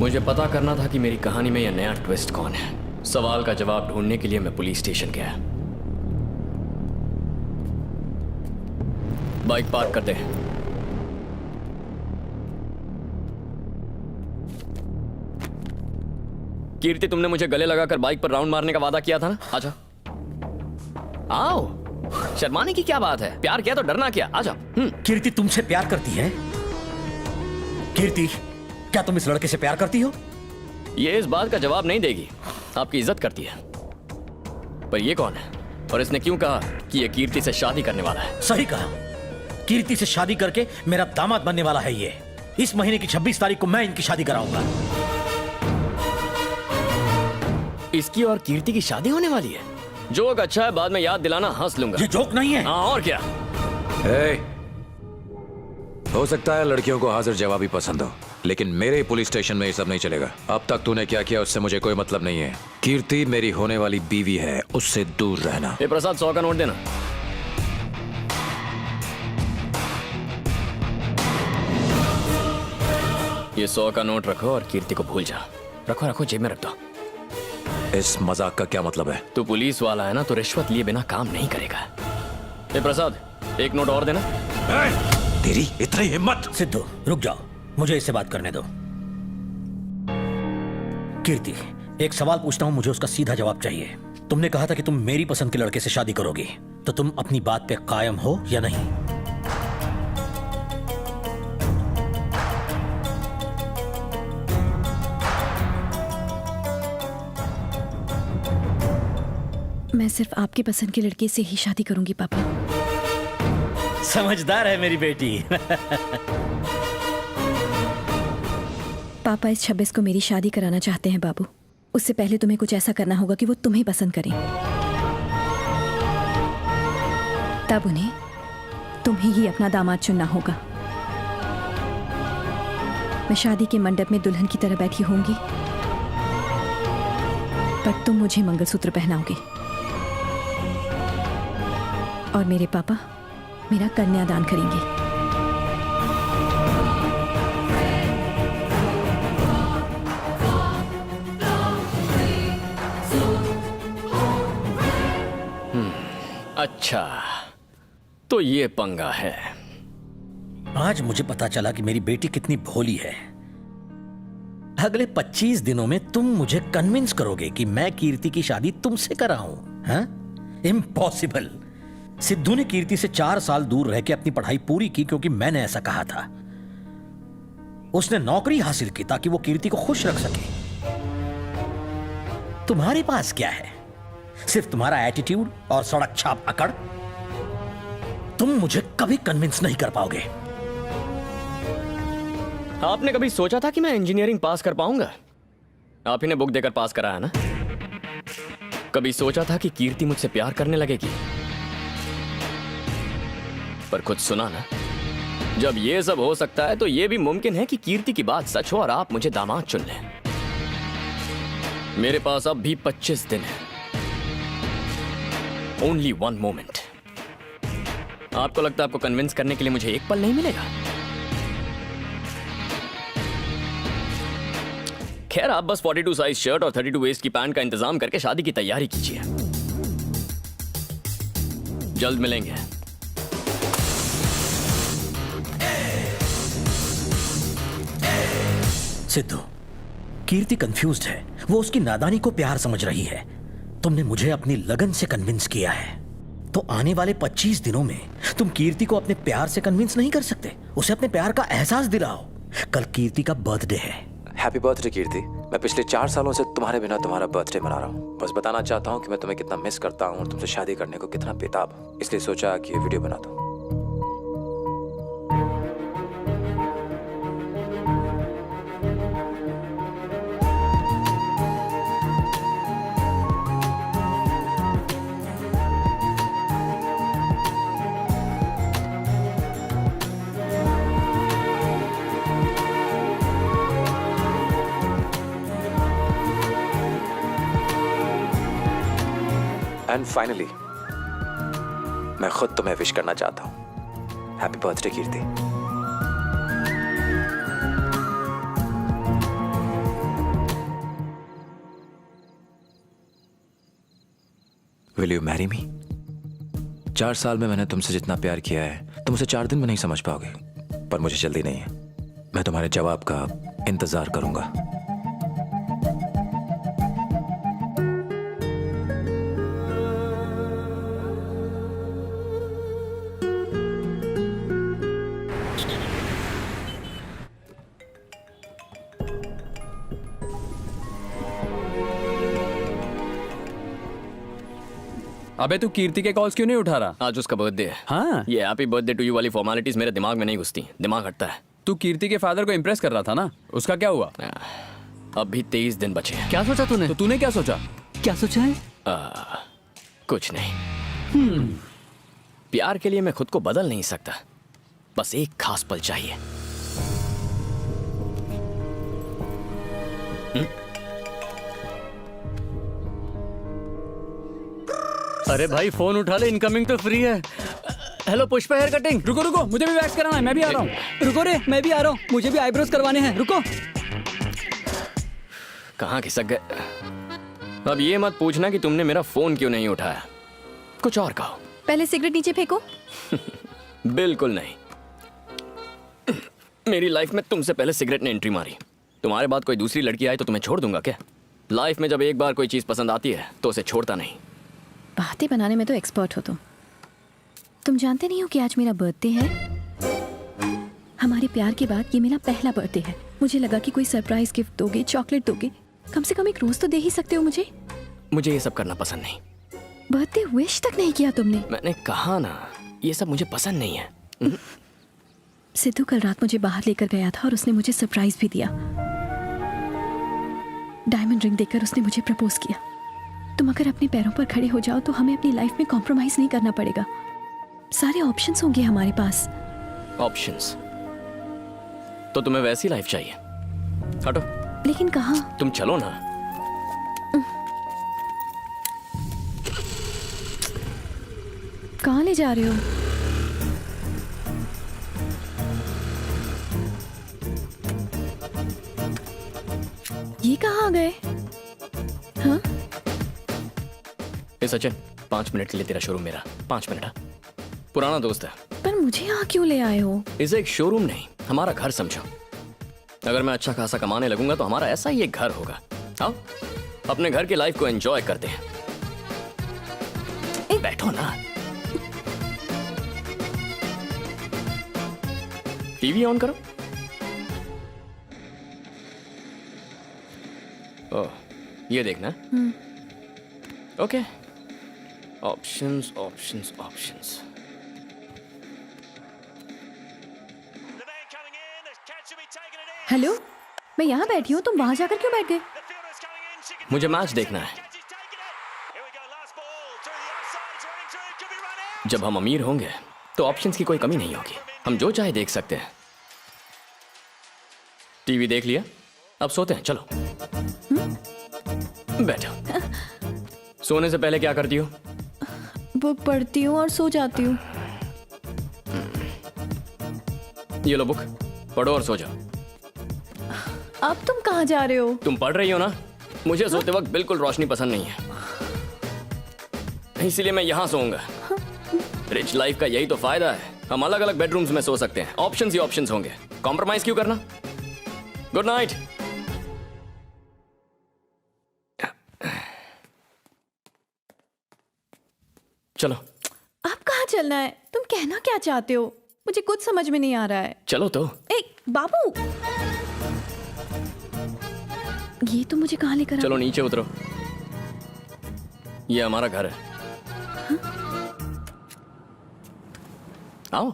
मुझे पता करना था कि मेरी कहानी में यह नया ट्विस्ट कौन है। सवाल का जवाब ढूंढने के लिए मैं पुलिस स्टेशन गया। बाइक पार्क कर दे। कीर्ति, तुमने मुझे गले लगाकर बाइक पर राउंड मारने का वादा किया था ना? आजा। आओ, शर्माने की क्या बात है? प्यार किया तो डरना क्या? आजा। कीर्ति तुमसे प्यार करती है? कीर्ति, क्या तुम इस लड़के से प्यार करती हो? ये इस बात का जवाब नहीं देगी। आपकी इज्जत करती है। पर ये कौन है और इसने क्यों कहा कि ये कीर्ति से शादी करने वाला है? सही कहा, कीर्ति से शादी करके मेरा दामाद बनने वाला है ये। इस महीने की 26 तारीख को मैं इनकी शादी कराऊंगा। इसकी और कीर्ति की शादी होने वाली है। जोक अच्छा है, बाद में याद दिलाना, हंस लूंगा। ये जोक नहीं है। हाँ, और क्या? हो सकता है लड़कियों को हाजिर जवाबी पसंद हो, लेकिन मेरे पुलिस स्टेशन में ये सब नहीं चलेगा। अब तक तूने क्या किया उससे मुझे कोई मतलब नहीं है। कीर्ति मेरी होने वाली बीवी है, उससे दूर रहना। ए प्रसाद, 100 का नोट देना। ये 100 का नोट रखो और कीर्ति को भूल जा। रखो रखो, जेब में रख दो। इस मजाक का क्या मतलब है? तू पुलिस वाला है ना, तो रिश्वत लिए बिना काम नहीं करेगा। ए प्रसाद, एक नोट और देना। तेरी इतनी हिम्मत! सिद्धू रुक जाओ, मुझे इससे बात करने दो। कीर्ति, एक सवाल पूछता हूं, मुझे उसका सीधा जवाब चाहिए। तुमने कहा था कि तुम मेरी पसंद के लड़के से शादी करोगी, तो तुम अपनी बात पे कायम हो या नहीं? मैं सिर्फ आपकी पसंद की लड़के से ही शादी करूंगी पापा। समझदार है मेरी बेटी। पापा इस 26 को मेरी शादी कराना चाहते हैं बाबू। उससे पहले तुम्हें कुछ ऐसा करना होगा कि वो तुम्हें पसंद करें। तब उन्हें तुम्हें ही अपना दामाद चुनना होगा। मैं शादी के मंडप में दुल्हन की तरह बैठी होंगी, पर तुम मुझे मंगलसूत्र पहनाओगे और मेरे पापा मेरा कन्यादान करेंगे। अच्छा, तो ये पंगा है। आज मुझे पता चला कि मेरी बेटी कितनी भोली है। अगले 25 दिनों में तुम मुझे कन्विंस करोगे कि मैं कीर्ति की शादी तुमसे कराऊं? हाँ? इम्पॉसिबल। सिद्धू ने कीर्ति से 4 साल दूर रह के अपनी पढ़ाई पूरी की, क्योंकि मैंने ऐसा कहा था। उसने नौकरी हासिल की ताकि वो कीर्ति को खुश रख सके। तुम्हारे पास क्या है? सिर्फ तुम्हारा एटीट्यूड और सड़क छाप अकड़। तुम मुझे कभी कन्विंस नहीं कर पाओगे। आपने कभी सोचा था कि मैं इंजीनियरिंग पास कर पाऊंगा? आप ही ने बुक देकर पास कराया ना। कभी सोचा था कि कीर्ति मुझसे प्यार करने लगेगी? पर खुद सुना ना, जब ये सब हो सकता है तो ये भी मुमकिन है कि कीर्ति की बात सच हो और आप मुझे दामाद चुन लें। मेरे पास अब भी 25 दिन है। Only 1 moment. आपको लगता है आपको कन्विंस करने के लिए मुझे एक पल नहीं मिलेगा? खैर, आप बस 42 साइज शर्ट और 32 वेस्ट की पैंट का इंतजाम करके शादी की तैयारी कीजिए। जल्द मिलेंगे। सिद्धू, कीर्ति कंफ्यूज्ड है। वो उसकी नादानी को प्यार समझ रही है। तुमने मुझे अपनी लगन से कन्विंस किया है, तो आने वाले 25 दिनों में तुम कीर्ति को अपने प्यार से कन्विंस नहीं कर सकते? उसे अपने प्यार का एहसास दिलाओ। कल कीर्ति का बर्थडे है। हैप्पी बर्थडे कीर्ति। मैं पिछले 4 सालों से तुम्हारे बिना तुम्हारा बर्थडे मना रहा हूँ। बस बताना चाहता हूँ कि मैं तुम्हें कितना मिस करता हूँ और तुमसे शादी करने को कितना बेताब हूँ। इसलिए सोचा कि ये वीडियो बना दूँ। एंड फाइनली मैं खुद तुम्हें विश करना चाहता हूं। Happy birthday Kirti. Will you marry me? 4 साल में मैंने तुमसे जितना प्यार किया है तुम उसे 4 दिन में नहीं समझ पाओगे, पर मुझे जल्दी नहीं है। मैं तुम्हारे जवाब का इंतजार करूंगा। अबे तू कीर्ति के कॉल्स क्यों नहीं उठा रहा? आज उसका बर्थडे है। हाँ, ये हैप्पी बर्थडे टू यू वाली फॉर्मेलिटीज मेरे दिमाग में नहीं घुसती, दिमाग हटता है। तू कीर्ति के फादर को इम्प्रेस कर रहा था ना, उसका क्या हुआ? अब भी 23 दिन बचे हैं। क्या सोचा तूने? तो तूने क्या सोचा? क्या सोचा है? कुछ नहीं। प्यार के लिए मैं खुद को बदल नहीं सकता, बस एक खास पल चाहिए। अरे भाई फोन उठा ले, इनकमिंग तो फ्री है। Hello Pushpa hair cutting. रुको रुको, मुझे भी वैक्स कराना है, मैं भी आ रहा हूँ। रुको रे, मैं भी आ रहा हूँ, मुझे भी आईब्रोज करवाने हैं। रुको। कहाँ खिसक गए? अब ये मत पूछना कि तुमने मेरा फोन क्यों नहीं उठाया, कुछ और कहो। पहले सिगरेट नीचे फेंको। बिल्कुल नहीं। मेरी लाइफ में तुमसे पहले सिगरेट ने एंट्री मारी। तुम्हारे बाद कोई दूसरी लड़की आए तो तुम्हें छोड़ दूंगा क्या? लाइफ में जब एक बार कोई चीज पसंद आती है तो उसे छोड़ता नहीं। बातें बनाने में तो एक्सपर्ट हो तुम जानते नहीं हो कि आज मेरा बर्थडे है? हमारे प्यार के बाद ये मेरा पहला बर्थडे है। मुझे लगा कि कोई सरप्राइज गिफ्ट दोगे, चॉकलेट दोगे, कम से कम एक रोज तो दे ही सकते हो मुझे। मुझे ये सब करना पसंद नहीं। बर्थडे विश तक नहीं किया तुमने। मैंने कहा ना, ये सब मुझे पसंद नहीं है। सिद्धू कल रात मुझे बाहर लेकर गया था और उसने मुझे सरप्राइज भी दिया। डायमंड रिंग देकर उसने मुझे प्रपोज किया। तुम अगर अपने पैरों पर खड़े हो जाओ तो हमें अपनी लाइफ में कॉम्प्रोमाइज नहीं करना पड़ेगा। सारे ऑप्शंस होंगे हमारे पास। ऑप्शंस? तो तुम्हें वैसी लाइफ चाहिए? हटो। लेकिन कहाँ? तुम चलो ना। कहाँ ले जा रहे हो? ये कहाँ आ गए? हाँ? ए सचिन, 5 मिनट के लिए तेरा शोरूम मेरा। 5 मिनट। हाँ? पुराना दोस्त है। पर मुझे यहाँ क्यों ले आए हो? इसे एक शोरूम नहीं, हमारा घर समझो। अगर मैं अच्छा खासा कमाने लगूंगा तो हमारा ऐसा ही एक घर होगा। आओ अपने घर की लाइफ को एंजॉय करते हैं। बैठो ना। टीवी ऑन करो। ओह, ये देखना। Okay. Options options options. Hello, मैं यहाँ बैठी हूँ, तुम वहाँ जाकर क्यों बैठ गए? मुझे मैच देखना है। जब हम अमीर होंगे तो ऑप्शंस की कोई कमी नहीं होगी, हम जो चाहे देख सकते हैं। टीवी देख लिया, अब सोते हैं। चलो बैठो। सोने से पहले क्या करती हो? बुक पढ़ती हूँ और सो जाती हूँ। ये लो बुक, पढ़ो और सो जाओ। अब तुम कहाँ जा रहे हो? तुम पढ़ रही हो ना? मुझे सोते वक्त बिल्कुल रोशनी पसंद नहीं है, इसीलिए मैं यहाँ सोऊंगा। रिच लाइफ का यही तो फायदा है, हम अलग अलग बेडरूम्स में सो सकते हैं। ऑप्शंस ही ऑप्शंस होंगे, कॉम्प्रोमाइज क्यों करना? Good night. चलो। अब कहाँ चलना है? तुम कहना क्या चाहते हो? मुझे कुछ समझ में नहीं आ रहा है। चलो तो। बाबू, ये तो मुझे कहाँ लेकर चलो नीचे उतरो, ये हमारा घर है। आओ।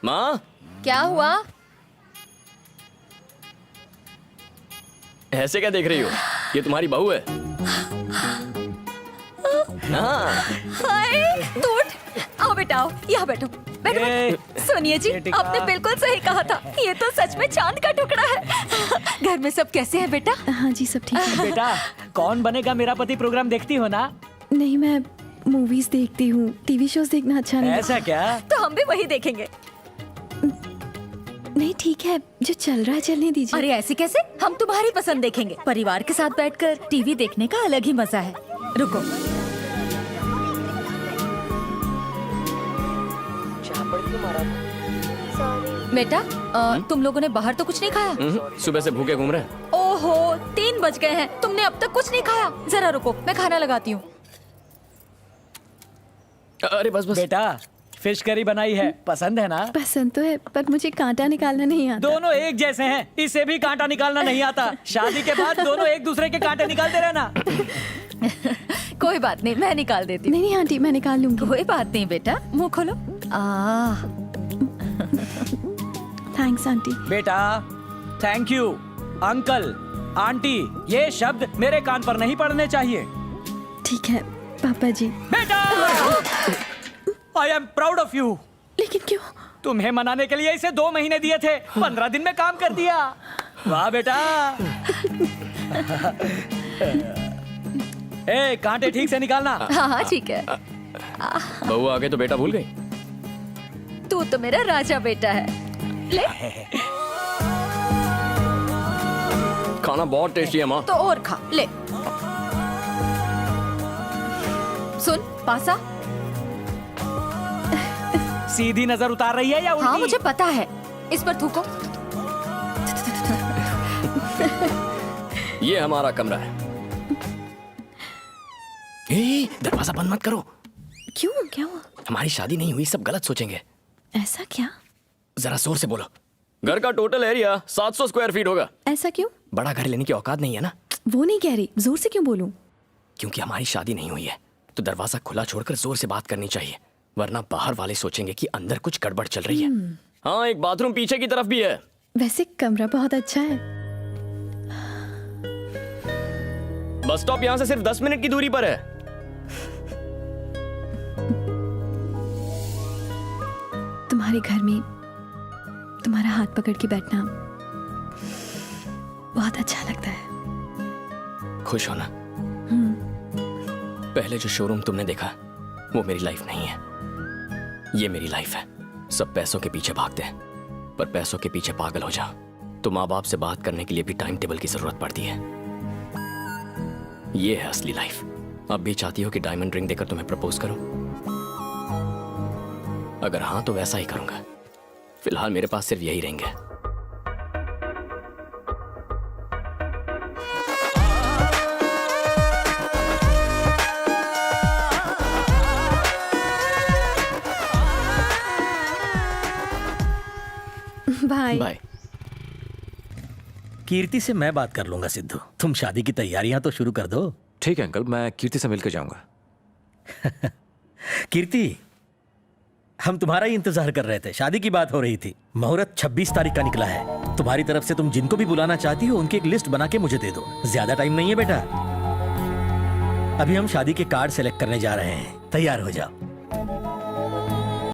माँ, क्या हुआ? ऐसे क्या देख रही हो? ये तुम्हारी बहू है। हाँ। हाय, तू उठ। आओ बेटा, आओ, यहाँ बैठो। बैठो, बैठो। सुनिए जी, आपने बिल्कुल सही कहा था, ये तो सच में चांद का टुकड़ा है। घर में सब कैसे हैं बेटा? हाँ जी, सब ठीक है। बेटा, कौन बनेगा मेरा पति प्रोग्राम देखती हो ना? नहीं, मैं मूवीज देखती हूँ, टीवी शोज देखना अच्छा नहीं। ऐसा क्या? तो हम भी वही देखेंगे। नहीं, ठीक है, जो चल रहा है चलने दीजिए। अरे ऐसे कैसे? हम तुम्हारी पसंद देखेंगे। परिवार के साथ बैठकर टीवी देखने का अलग ही मजा है। रुको। बेटा तुम लोगों ने बाहर तो कुछ नहीं खाया? सुबह से भूखे घूम रहे हैं। ओहो 3 बज गए हैं, तुमने अब तक कुछ नहीं खाया। जरा रुको, मैं खाना लगाती हूँ। अरे बस बस। बेटा फिश करी बनाई है, पसंद है ना? पसंद तो है पर मुझे कांटा निकालना नहीं आता। दोनों एक जैसे हैं, इसे भी कांटा निकालना नहीं आता। शादी के बाद दोनों एक दूसरे के कांटे निकालते रहना। कोई बात नहीं, मैं निकाल देती हूँ। नहीं आंटी, मैं निकाल लूंगी। कोई बात नहीं बेटा, मुंह खोलो। Thanks aunty. बेटा थैंक यू। अंकल आंटी ये शब्द मेरे कान पर नहीं पड़ने चाहिए। ठीक है पापा जी। बेटा I am proud of you. लेकिन क्यों? तुम्हें मनाने के लिए इसे 2 महीने दिए थे, 15 दिन में काम कर दिया। वाह बेटा। ए कांटे ठीक से निकालना। हाँ हाँ ठीक है। बहू आ गए तो बेटा भूल गई। तू तो मेरा राजा बेटा है। ले खाना बहुत टेस्टी है माँ। तो और खा ले। सुन पासा। सीधी नजर उतार रही है या उल्टी? हाँ मुझे पता है, इस पर थूको। ये हमारा कमरा है। दरवाजा बंद मत करो। क्यों, क्या हुआ? हमारी शादी नहीं हुई, सब गलत सोचेंगे। ऐसा क्या? जरा जोर से बोलो। घर का टोटल एरिया 700 स्क्वायर फीट होगा। ऐसा क्यों? बड़ा घर लेने की औकात नहीं है ना। वो नहीं कह रही, जोर से क्यों बोलूं? क्योंकि हमारी शादी नहीं हुई है तो दरवाजा खुला छोड़कर जोर से बात करनी चाहिए, वरना बाहर वाले सोचेंगे कि अंदर कुछ गड़बड़ चल रही है। हाँ एक बाथरूम पीछे की तरफ भी है। वैसे कमरा बहुत अच्छा है। बस स्टॉप यहाँ से सिर्फ 10 मिनट की दूरी पर है। तुम्हारे घर में तुम्हारा हाथ पकड़ के बैठना बहुत अच्छा लगता है। खुश हो ना? पहले जो शोरूम तुमने देखा वो मेरी लाइफ नहीं है, ये मेरी लाइफ है। सब पैसों के पीछे भागते हैं, पर पैसों के पीछे पागल हो जाओ तो माँ बाप से बात करने के लिए भी टाइम टेबल की जरूरत पड़ती है। ये है असली लाइफ। अब भी चाहती हो कि डायमंड रिंग देकर तुम्हें प्रपोज करूं? अगर हाँ तो वैसा ही करूंगा। फिलहाल मेरे पास सिर्फ यही रिंग है। बाय। बाय। कीर्ति से मैं बात कर लूंगा सिद्धू, तुम शादी की तैयारियां तो शुरू कर दो। ठीक है अंकल, मैं कीर्ति से मिलकर जाऊंगा। कीर्ति, हम तुम्हारा ही इंतजार कर रहे थे। शादी की बात हो रही थी। मुहूर्त 26 तारीख का निकला है। तुम्हारी तरफ से तुम जिनको भी बुलाना चाहती हो उनकी एक लिस्ट बना के मुझे दे दो। ज्यादा टाइम नहीं है बेटा। अभी हम शादी के कार्ड सेलेक्ट करने जा रहे हैं, तैयार हो जाओ।